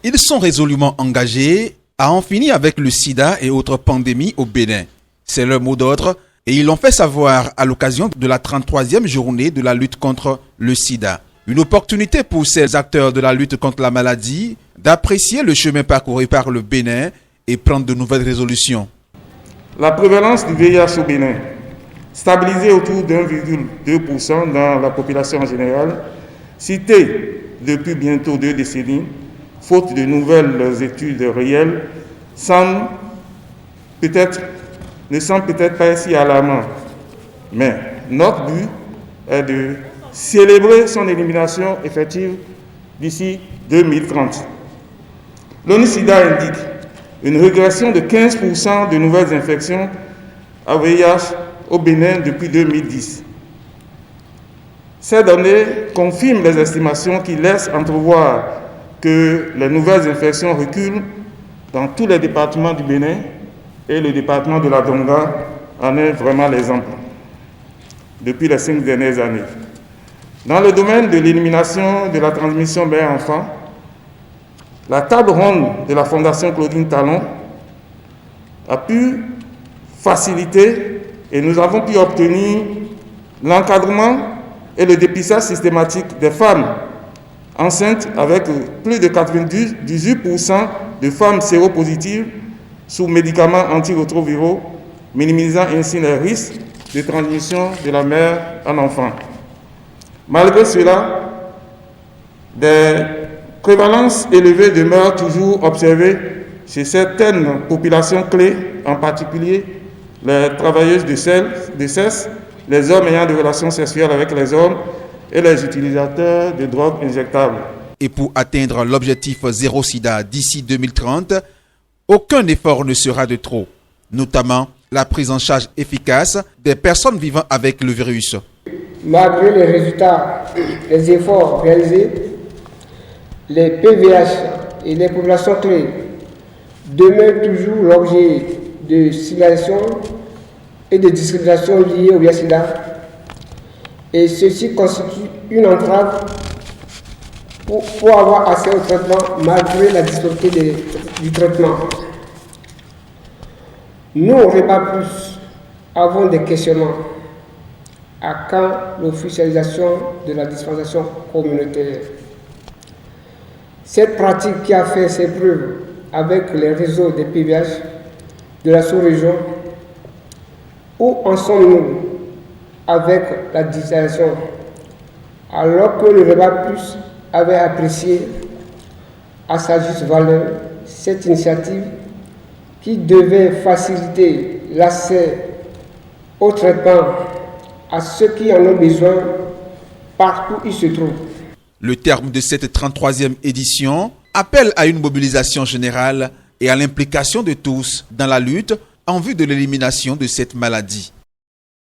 Ils sont résolument engagés à en finir avec le sida et autres pandémies au Bénin. C'est leur mot d'ordre et ils l'ont fait savoir à l'occasion de la 33e journée de la lutte contre le sida. Une opportunité pour ces acteurs de la lutte contre la maladie d'apprécier le chemin parcouru par le Bénin et prendre de nouvelles résolutions. La prévalence du VIH au Bénin, stabilisée autour de 1,2% dans la population en général, citée depuis bientôt 2 décennies, faute de nouvelles études réelles, ne semble peut-être pas si alarmant. Mais notre but est de célébrer son élimination effective d'ici 2030. L'ONU-SIDA indique une régression de 15% de nouvelles infections à VIH au Bénin depuis 2010. Ces données confirment les estimations qui laissent entrevoir que les nouvelles infections reculent dans tous les départements du Bénin et le département de la Donga en est vraiment l'exemple depuis les 5 dernières années. Dans le domaine de l'élimination de la transmission mère-enfant, la table ronde de la Fondation Claudine Talon a pu faciliter et nous avons pu obtenir l'encadrement et le dépistage systématique des femmes enceintes avec plus de 98% de femmes séropositives sous médicaments antirétroviraux, minimisant ainsi les risques de transmission de la mère à l'enfant. Malgré cela, des prévalences élevées demeurent toujours observées chez certaines populations clés, en particulier les travailleuses de sexe, les hommes ayant des relations sexuelles avec les hommes et les utilisateurs de drogues injectables. Et pour atteindre l'objectif zéro sida d'ici 2030, aucun effort ne sera de trop, notamment la prise en charge efficace des personnes vivant avec le virus. Malgré les résultats, les efforts réalisés, les PVH et les populations clés demeurent toujours l'objet de signalisation et de discrimination liées au VIH-Sida. Et ceci constitue une entrave pour avoir accès au traitement malgré la disponibilité du traitement. Nous, au REBA+, avons des questionnements. À quand l'officialisation de la dispensation communautaire? Cette pratique qui a fait ses preuves avec les réseaux des PVH de la sous-région, où en sommes-nous avec la digitalisation, alors que le REBA+ avait apprécié à sa juste valeur cette initiative qui devait faciliter l'accès au traitement à ceux qui en ont besoin partout où ils se trouvent. Le terme de cette 33e édition appelle à une mobilisation générale et à l'implication de tous dans la lutte en vue de l'élimination de cette maladie.